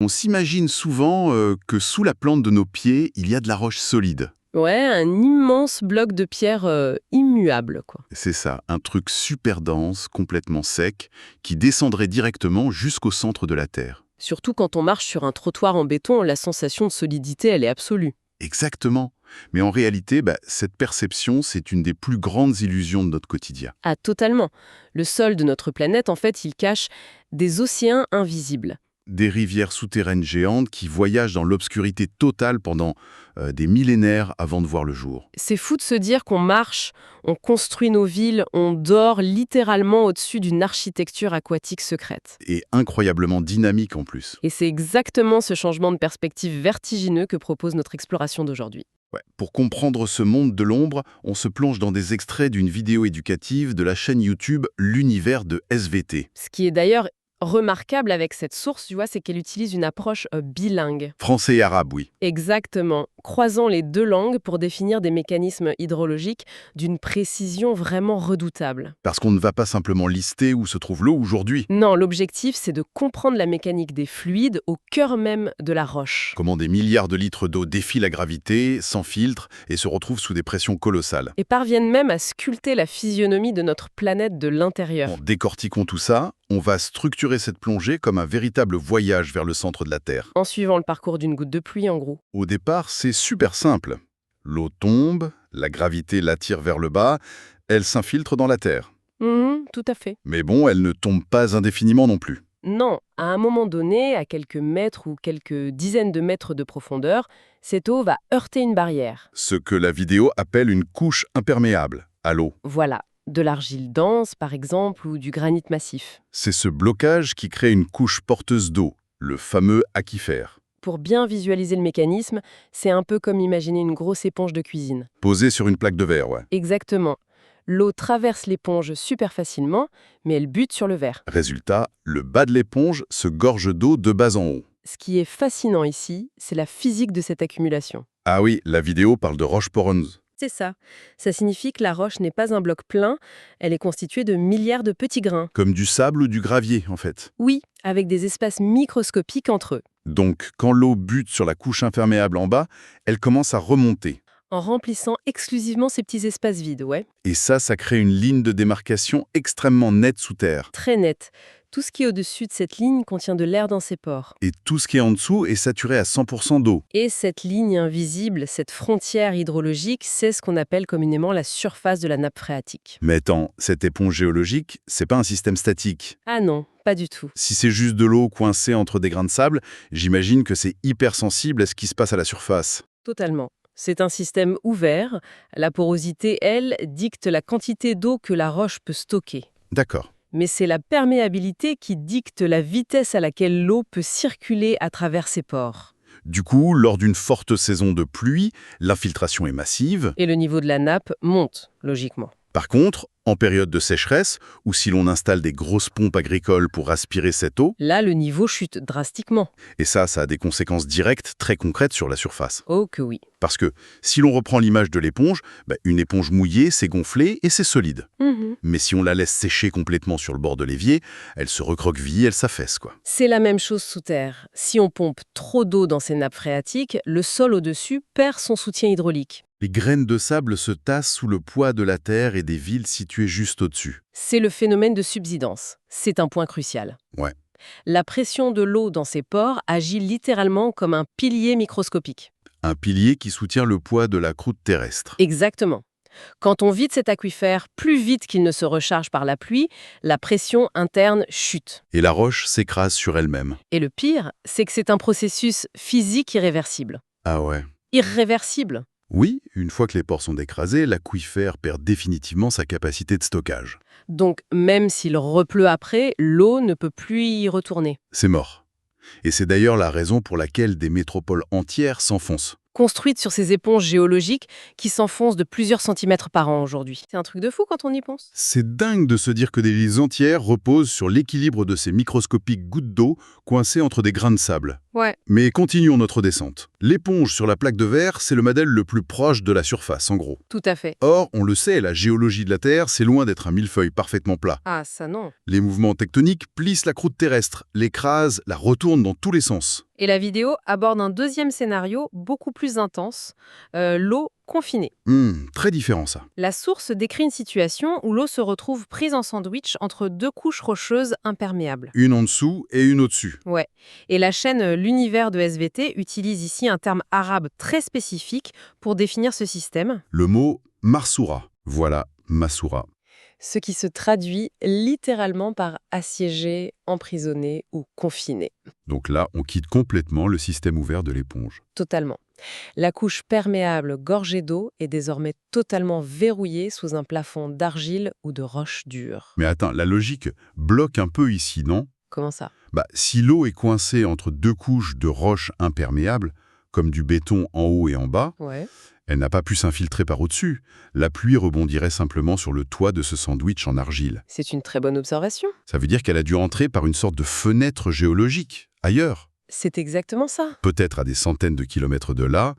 On s'imagine souvent que sous la plante de nos pieds, il y a de la roche solide. Ouais, un immense bloc de pierre immuable, quoi. C'est ça, un truc super dense, complètement sec, qui descendrait directement jusqu'au centre de la Terre. Surtout quand on marche sur un trottoir en béton, la sensation de solidité, elle est absolue. Exactement. Mais en réalité, cette perception, c'est une des plus grandes illusions de notre quotidien. Ah, totalement. Le sol de notre planète, en fait, il cache des océans invisibles. Des rivières souterraines géantes qui voyagent dans l'obscurité totale pendant des millénaires avant de voir le jour. C'est fou de se dire qu'on marche, on construit nos villes, on dort littéralement au-dessus d'une architecture aquatique secrète. Et incroyablement dynamique en plus. Et c'est exactement ce changement de perspective vertigineux que propose notre exploration d'aujourd'hui. Ouais. Pour comprendre ce monde de l'ombre, on se plonge dans des extraits d'une vidéo éducative de la chaîne YouTube L'Univers de SVT. Ce qui est d'ailleurs remarquable avec cette source, tu vois, c'est qu'elle utilise une approche bilingue. Français et arabe, oui. Exactement, croisant les deux langues pour définir des mécanismes hydrologiques d'une précision vraiment redoutable. Parce qu'on ne va pas simplement lister où se trouve l'eau aujourd'hui. Non, l'objectif, c'est de comprendre la mécanique des fluides au cœur même de la roche. Comment des milliards de litres d'eau défient la gravité, sans filtre, et se retrouvent sous des pressions colossales. Et parviennent même à sculpter la physionomie de notre planète de l'intérieur. En décortiquant tout ça, on va structurer cette plongée comme un véritable voyage vers le centre de la Terre. En suivant le parcours d'une goutte de pluie, en gros. Au départ, c'est super simple. L'eau tombe, la gravité l'attire vers le bas, elle s'infiltre dans la Terre. Tout à fait. Mais bon, elle ne tombe pas indéfiniment non plus. Non, à un moment donné, à quelques mètres ou quelques dizaines de mètres de profondeur, cette eau va heurter une barrière. Ce que la vidéo appelle une couche imperméable à l'eau. Voilà, de l'argile dense par exemple ou du granit massif. C'est ce blocage qui crée une couche porteuse d'eau, le fameux aquifère. Pour bien visualiser le mécanisme, c'est un peu comme imaginer une grosse éponge de cuisine. Posée sur une plaque de verre, ouais. Exactement. L'eau traverse l'éponge super facilement, mais elle bute sur le verre. Résultat, le bas de l'éponge se gorge d'eau de bas en haut. Ce qui est fascinant ici, c'est la physique de cette accumulation. Ah oui, la vidéo parle de roche poreuse. C'est ça. Ça signifie que la roche n'est pas un bloc plein, elle est constituée de milliards de petits grains. Comme du sable ou du gravier, en fait. Oui, avec des espaces microscopiques entre eux. Donc, quand l'eau bute sur la couche imperméable en bas, elle commence à remonter. En remplissant exclusivement ces petits espaces vides, ouais. Et ça crée une ligne de démarcation extrêmement nette sous terre. Très net. Tout ce qui est au-dessus de cette ligne contient de l'air dans ses pores. Et tout ce qui est en dessous est saturé à 100% d'eau. Et cette ligne invisible, cette frontière hydrologique, c'est ce qu'on appelle communément la surface de la nappe phréatique. Mais attends, cette éponge géologique, c'est pas un système statique. Ah non, pas du tout. Si c'est juste de l'eau coincée entre des grains de sable, j'imagine que c'est hyper sensible à ce qui se passe à la surface. Totalement. C'est un système ouvert. La porosité, elle, dicte la quantité d'eau que la roche peut stocker. D'accord. Mais c'est la perméabilité qui dicte la vitesse à laquelle l'eau peut circuler à travers ses pores. Du coup, lors d'une forte saison de pluie, l'infiltration est massive. Et le niveau de la nappe monte, logiquement. Par contre, en période de sécheresse, ou si l'on installe des grosses pompes agricoles pour aspirer cette eau, Là, le niveau chute drastiquement. et ça a des conséquences directes très concrètes sur la surface. Oh que oui. Parce que, si l'on reprend l'image de l'éponge, une éponge mouillée, c'est gonflé et c'est solide. Mais si on la laisse sécher complètement sur le bord de l'évier, elle se recroqueville, elle s'affaisse, quoi. C'est la même chose sous terre. Si on pompe trop d'eau dans ces nappes phréatiques, le sol au-dessus perd son soutien hydraulique. Les graines de sable se tassent sous le poids de la terre et des villes situées juste au-dessus. C'est le phénomène de subsidence. C'est un point crucial. Ouais. La pression de l'eau dans ces pores agit littéralement comme un pilier microscopique. Un pilier qui soutient le poids de la croûte terrestre. Exactement. Quand on vide cet aquifère plus vite qu'il ne se recharge par la pluie, la pression interne chute. Et la roche s'écrase sur elle-même. Et le pire, c'est que c'est un processus physique irréversible. Ah ouais. Irréversible. Oui, une fois que les pores sont écrasés, l'aquifère perd définitivement sa capacité de stockage. Donc, même s'il repleut après, l'eau ne peut plus y retourner. C'est mort. Et c'est d'ailleurs la raison pour laquelle des métropoles entières s'enfoncent. Construite sur ces éponges géologiques qui s'enfoncent de plusieurs centimètres par an aujourd'hui. C'est un truc de fou quand on y pense. C'est dingue de se dire que des villes entières reposent sur l'équilibre de ces microscopiques gouttes d'eau coincées entre des grains de sable. Ouais. Mais continuons notre descente. L'éponge sur la plaque de verre, c'est le modèle le plus proche de la surface, en gros. Tout à fait. Or, on le sait, la géologie de la Terre, c'est loin d'être un millefeuille parfaitement plat. Ah, ça non. Les mouvements tectoniques plissent la croûte terrestre, l'écrasent, la retournent dans tous les sens. Et la vidéo aborde un deuxième scénario beaucoup plus intense, l'eau confinée. Très différent ça. La source décrit une situation où l'eau se retrouve prise en sandwich entre deux couches rocheuses imperméables. Une en dessous et une au-dessus. Ouais. Et la chaîne L'Univers de SVT utilise ici un terme arabe très spécifique pour définir ce système, Le mot Marsoura. Voilà, Massoura. ce qui se traduit littéralement par assiégé, emprisonné ou confiné. Donc là, on quitte complètement le système ouvert de l'éponge. Totalement. La couche perméable gorgée d'eau est désormais totalement verrouillée sous un plafond d'argile ou de roches dures. Mais attends, la logique bloque un peu ici, non? Comment ça? Si l'eau est coincée entre deux couches de roches imperméables, comme du béton en haut et en bas, Ouais. elle n'a pas pu s'infiltrer par au-dessus. La pluie rebondirait simplement sur le toit de ce sandwich en argile. C'est une très bonne observation. Ça veut dire qu'elle a dû entrer par une sorte de fenêtre géologique, ailleurs. C'est exactement ça. Peut-être à des centaines de kilomètres de là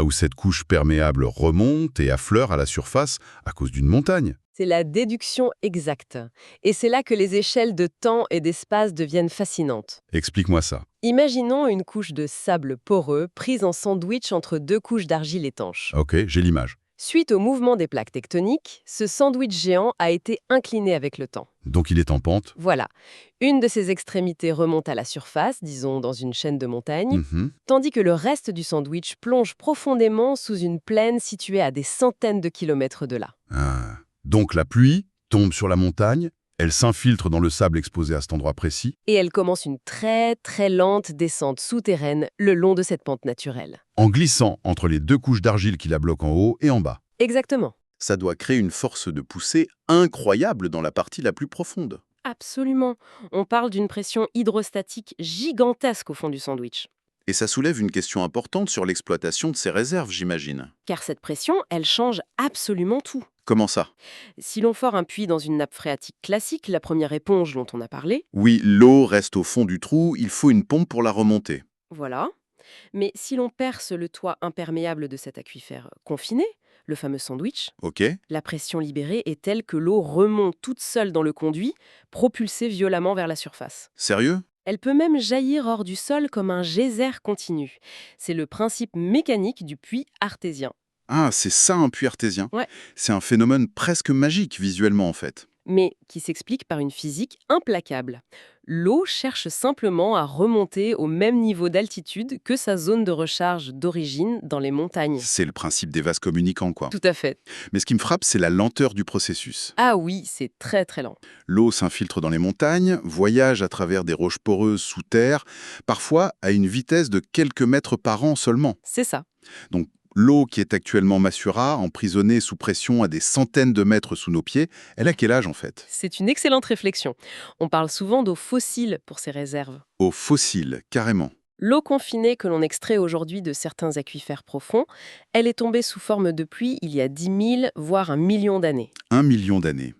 où cette couche perméable remonte et affleure à la surface à cause d'une montagne. C'est la déduction exacte. Et c'est là que les échelles de temps et d'espace deviennent fascinantes. Explique-moi ça. Imaginons une couche de sable poreux prise en sandwich entre deux couches d'argile étanche. Ok, j'ai l'image. Suite au mouvement des plaques tectoniques, ce sandwich géant a été incliné avec le temps. Donc il est en pente. Voilà. Une de ses extrémités remonte à la surface, disons dans une chaîne de montagnes, Mhm. tandis que le reste du sandwich plonge profondément sous une plaine située à des centaines de kilomètres de là. Ah. Donc la pluie tombe sur la montagne, elle s'infiltre dans le sable exposé à cet endroit précis. Et elle commence une très très lente descente souterraine le long de cette pente naturelle. En glissant entre les deux couches d'argile qui la bloquent en haut et en bas. Exactement. Ça doit créer une force de poussée incroyable dans la partie la plus profonde. Absolument. On parle d'une pression hydrostatique gigantesque au fond du sandwich. Et ça soulève une question importante sur l'exploitation de ces réserves, j'imagine. Car cette pression, elle change absolument tout. Comment ça? Si l'on fore un puits dans une nappe phréatique classique, la première éponge dont on a parlé, Oui, l'eau reste au fond du trou, il faut une pompe pour la remonter. voilà. Mais si l'on perce le toit imperméable de cet aquifère confiné, le fameux sandwich, Ok? la pression libérée est telle que l'eau remonte toute seule dans le conduit, propulsée violemment vers la surface. Sérieux? Elle peut même jaillir hors du sol comme un geyser continu. C'est le principe mécanique du puits artésien. Ah, c'est ça un puits artésien. Ouais. C'est un phénomène presque magique visuellement en fait. Mais qui s'explique par une physique implacable. L'eau cherche simplement à remonter au même niveau d'altitude que sa zone de recharge d'origine dans les montagnes. C'est le principe des vases communicants, quoi. Tout à fait. Mais ce qui me frappe, c'est la lenteur du processus. Ah oui, c'est très très lent. L'eau s'infiltre dans les montagnes, voyage à travers des roches poreuses sous terre, parfois à une vitesse de quelques mètres par an seulement. C'est ça. Donc, l'eau qui est actuellement Massoura, emprisonnée sous pression à des centaines de mètres sous nos pieds, elle a quel âge en fait? C'est une excellente réflexion. On parle souvent d'eau fossile pour ces réserves. Eau fossile, carrément. L'eau confinée que l'on extrait aujourd'hui de certains aquifères profonds, elle est tombée sous forme de pluie il y a 10 000, voire 1 million d'années. 1 million d'années.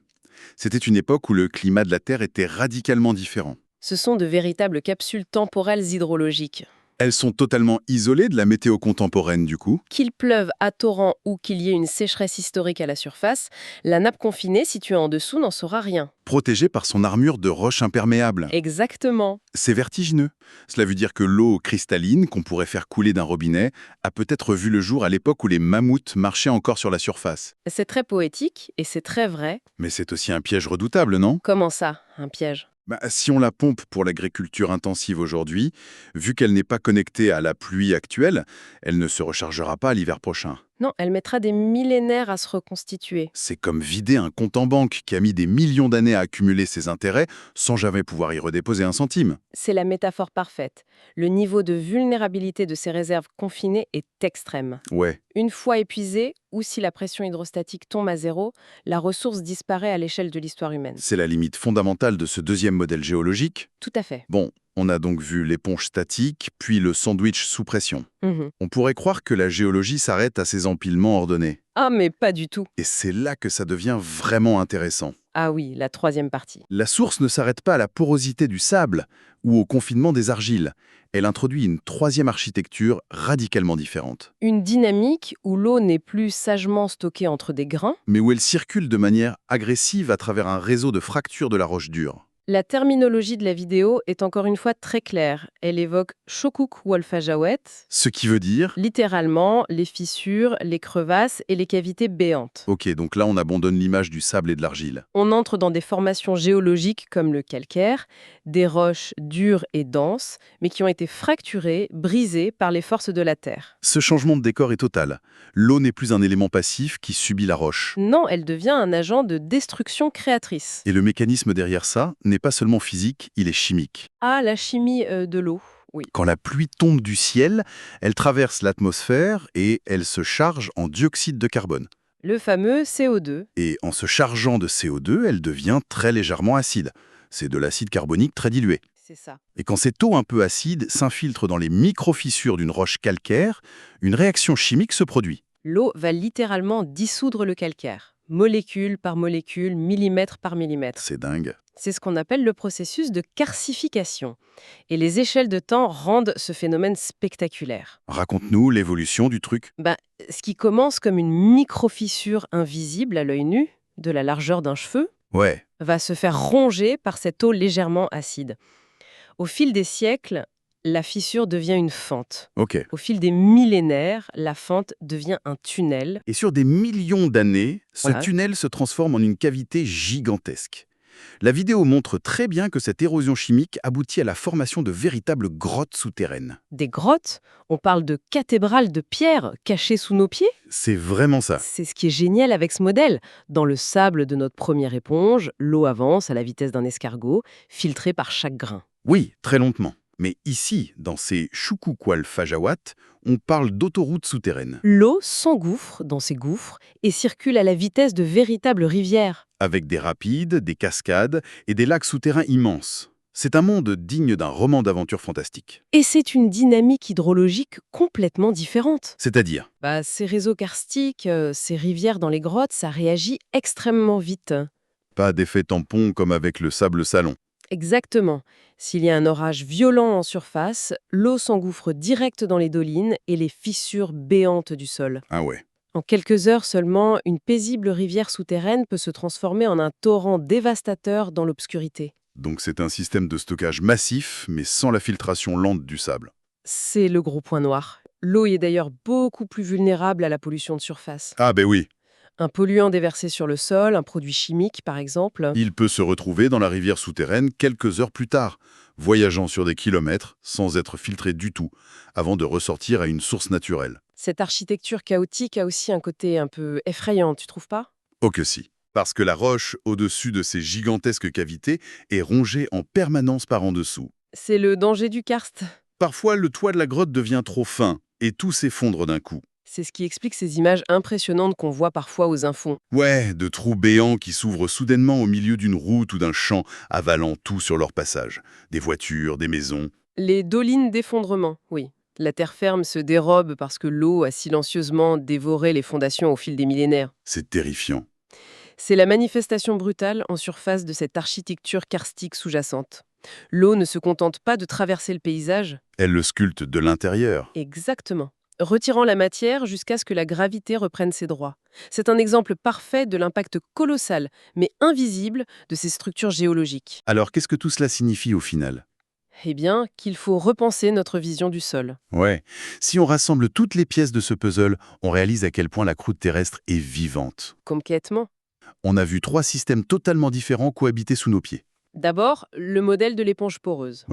C'était une époque où le climat de la Terre était radicalement différent. Ce sont de véritables capsules temporelles hydrologiques. Elles sont totalement isolées de la météo contemporaine du coup. Qu'il pleuve à torrent ou qu'il y ait une sécheresse historique à la surface, la nappe confinée située en dessous n'en saura rien. Protégée par son armure de roches imperméables. Exactement. C'est vertigineux. Cela veut dire que l'eau cristalline, qu'on pourrait faire couler d'un robinet, a peut-être vu le jour à l'époque où les mammouths marchaient encore sur la surface. C'est très poétique et c'est très vrai. Mais c'est aussi un piège redoutable, non? Comment ça, un piège? Si on la pompe pour l'agriculture intensive aujourd'hui, vu qu'elle n'est pas connectée à la pluie actuelle, elle ne se rechargera pas l'hiver prochain. Non, elle mettra des millénaires à se reconstituer. C'est comme vider un compte en banque qui a mis des millions d'années à accumuler ses intérêts sans jamais pouvoir y redéposer un centime. C'est la métaphore parfaite. Le niveau de vulnérabilité de ces réserves confinées est extrême. Ouais, Une fois épuisée, ou si la pression hydrostatique tombe à zéro, la ressource disparaît à l'échelle de l'histoire humaine. c'est la limite fondamentale de ce deuxième modèle géologique. Tout à fait. Bon, on a donc vu l'éponge statique, puis le sandwich sous pression. Mhm. On pourrait croire que la géologie s'arrête à ces empilements ordonnés. Ah, mais pas du tout. Et c'est là que ça devient vraiment intéressant. Ah oui, la troisième partie. La source ne s'arrête pas à la porosité du sable ou au confinement des argiles. Elle introduit une troisième architecture radicalement différente, Une dynamique où l'eau n'est plus sagement stockée entre des grains. mais où elle circule de manière agressive à travers un réseau de fractures de la roche dure. La terminologie de la vidéo est encore une fois très claire. Elle évoque Shokuk Wolfajawet, Ce qui veut dire... littéralement les fissures, les crevasses et les cavités béantes. Ok, donc là on abandonne l'image du sable et de l'argile. On entre dans des formations géologiques comme le calcaire, des roches dures et denses, mais qui ont été fracturées, brisées par les forces de la Terre. Ce changement de décor est total. L'eau n'est plus un élément passif qui subit la roche. Non, elle devient un agent de destruction créatrice. Et le mécanisme derrière ça n'est pas seulement physique, il est chimique. Ah, la chimie de l'eau. Oui. Quand la pluie tombe du ciel, elle traverse l'atmosphère et elle se charge en dioxyde de carbone. Le fameux CO2. Et en se chargeant de CO2, elle devient très légèrement acide. C'est de l'acide carbonique très dilué. C'est ça. Et quand cette eau un peu acide s'infiltre dans les micro-fissures d'une roche calcaire, une réaction chimique se produit. L'eau va littéralement dissoudre le calcaire, molécule par molécule, millimètre par millimètre. C'est dingue. C'est ce qu'on appelle le processus de calcification. Et les échelles de temps rendent ce phénomène spectaculaire. Raconte-nous l'évolution du truc. Ce qui commence comme une micro-fissure invisible à l'œil nu, de la largeur d'un cheveu, Ouais, va se faire ronger par cette eau légèrement acide. Au fil des siècles, la fissure devient une fente. ok. Au fil des millénaires, la fente devient un tunnel. Et sur des millions d'années, ce Voilà. tunnel se transforme en une cavité gigantesque. La vidéo montre très bien que cette érosion chimique aboutit à la formation de véritables grottes souterraines. Des grottes, on parle de cathédrales de pierre cachées sous nos pieds. C'est vraiment ça. C'est ce qui est génial avec ce modèle. Dans le sable de notre première éponge, l'eau avance à la vitesse d'un escargot, filtrée par chaque grain. Oui, très lentement. Mais ici, dans ces Chukukwal Fajawat, on parle d'autoroutes souterraines, L'eau s'engouffre dans ces gouffres et circule à la vitesse de véritables rivières. avec des rapides, des cascades et des lacs souterrains immenses. C'est un monde digne d'un roman d'aventure fantastique. Et c'est une dynamique hydrologique complètement différente. C'est-à-dire, Ces réseaux karstiques, ces rivières dans les grottes, ça réagit extrêmement vite. pas d'effet tampon comme avec le sable salon. Exactement. S'il y a un orage violent en surface, l'eau s'engouffre direct dans les dolines et les fissures béantes du sol. Ah ouais. En quelques heures seulement, une paisible rivière souterraine peut se transformer en un torrent dévastateur dans l'obscurité. Donc c'est un système de stockage massif, mais sans la filtration lente du sable. C'est le gros point noir. L'eau est d'ailleurs beaucoup plus vulnérable à la pollution de surface. Ah ben oui, Un polluant déversé sur le sol, un produit chimique par exemple, il peut se retrouver dans la rivière souterraine quelques heures plus tard, voyageant sur des kilomètres sans être filtré du tout, avant de ressortir à une source naturelle. cette architecture chaotique a aussi un côté un peu effrayant, tu trouves pas? Oh que si. Parce que la roche, au-dessus de ces gigantesques cavités, est rongée en permanence par en dessous. C'est le danger du karst. Parfois, le toit de la grotte devient trop fin, et tout s'effondre d'un coup. C'est ce qui explique ces images impressionnantes qu'on voit parfois aux infos. Ouais, de trous béants qui s'ouvrent soudainement au milieu d'une route ou d'un champ, avalant tout sur leur passage. Des voitures, des maisons. Les dolines d'effondrement, oui. La terre ferme se dérobe parce que l'eau a silencieusement dévoré les fondations au fil des millénaires. C'est terrifiant. C'est la manifestation brutale en surface de cette architecture karstique sous-jacente. L'eau ne se contente pas de traverser le paysage. Elle le sculpte de l'intérieur. Exactement. Retirant la matière jusqu'à ce que la gravité reprenne ses droits. C'est un exemple parfait de l'impact colossal, mais invisible, de ces structures géologiques. Alors qu'est-ce que tout cela signifie au final ? Eh bien, qu'il faut repenser notre vision du sol. Ouais, si on rassemble toutes les pièces de ce puzzle, on réalise à quel point la croûte terrestre est vivante. Complètement. On a vu 3 systèmes totalement différents cohabiter sous nos pieds, D'abord, le modèle de l'éponge poreuse.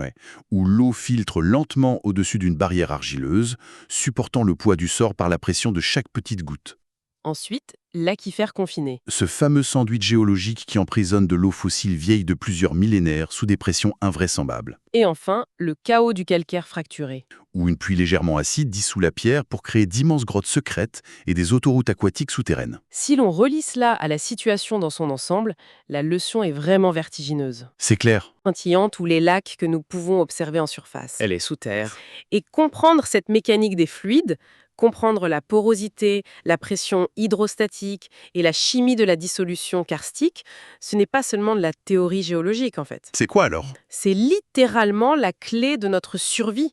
où l'eau filtre lentement au-dessus d'une barrière argileuse, supportant le poids du sort par la pression de chaque petite goutte. Ensuite, l'aquifère confiné. Ce fameux sandwich géologique qui emprisonne de l'eau fossile vieille de plusieurs millénaires sous des pressions invraisemblables. Et enfin, le chaos du calcaire fracturé. Où une pluie légèrement acide dissout la pierre pour créer d'immenses grottes secrètes et des autoroutes aquatiques souterraines. Si l'on relie cela à la situation dans son ensemble, la leçon est vraiment vertigineuse. C'est clair. Scintillante ou les lacs que nous pouvons observer en surface. Elle est sous terre. Et comprendre cette mécanique des fluides, Comprendre la porosité, la pression hydrostatique et la chimie de la dissolution karstique, ce n'est pas seulement de la théorie géologique en fait. C'est quoi alors? C'est littéralement la clé de notre survie.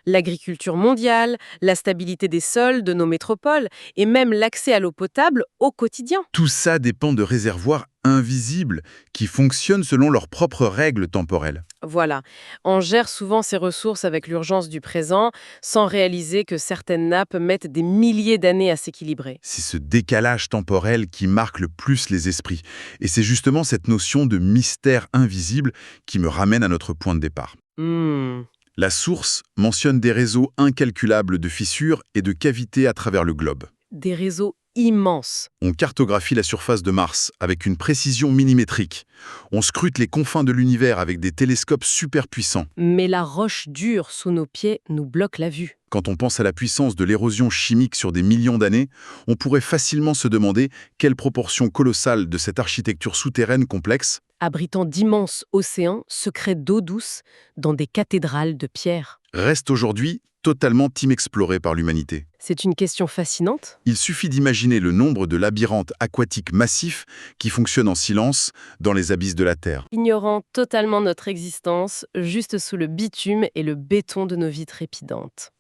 L'agriculture mondiale, la stabilité des sols de nos métropoles et même l'accès à l'eau potable au quotidien. Tout ça dépend de réservoirs invisibles qui fonctionnent selon leurs propres règles temporelles. Voilà, on gère souvent ces ressources avec l'urgence du présent sans réaliser que certaines nappes mettent des milliers d'années à s'équilibrer. C'est ce décalage temporel qui marque le plus les esprits. Et c'est justement cette notion de mystère invisible qui me ramène à notre point de départ. Hmm. La source mentionne des réseaux incalculables de fissures et de cavités à travers le globe. Des réseaux immenses. On cartographie la surface de Mars avec une précision millimétrique. On scrute les confins de l'univers avec des télescopes super puissants. Mais la roche dure sous nos pieds nous bloque la vue. Quand on pense à la puissance de l'érosion chimique sur des millions d'années, on pourrait facilement se demander quelle proportion colossale de cette architecture souterraine complexe Abritant d'immenses océans secrets d'eau douce dans des cathédrales de pierre. reste aujourd'hui totalement inexplorée par l'humanité. C'est une question fascinante. Il suffit d'imaginer le nombre de labyrinthes aquatiques massifs qui fonctionnent en silence dans les abysses de la Terre. Ignorant totalement notre existence, juste sous le bitume et le béton de nos vies trépidantes.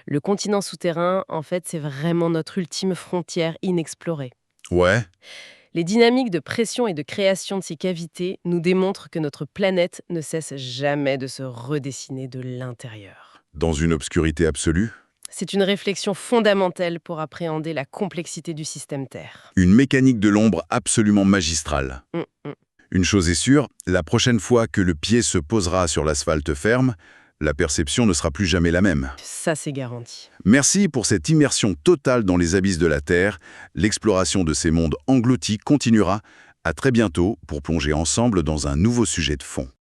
Le continent souterrain, en fait, c'est vraiment notre ultime frontière inexplorée. Ouais, Les dynamiques de pression et de création de ces cavités nous démontrent que notre planète ne cesse jamais de se redessiner de l'intérieur. dans une obscurité absolue, C'est une réflexion fondamentale pour appréhender la complexité du système Terre. une mécanique de l'ombre absolument magistrale. Mm. Une chose est sûre, la prochaine fois que le pied se posera sur l'asphalte ferme, la perception ne sera plus jamais la même. Ça, c'est garanti. Merci pour cette immersion totale dans les abysses de la Terre. L'exploration de ces mondes engloutis continuera. À très bientôt pour plonger ensemble dans un nouveau sujet de fond.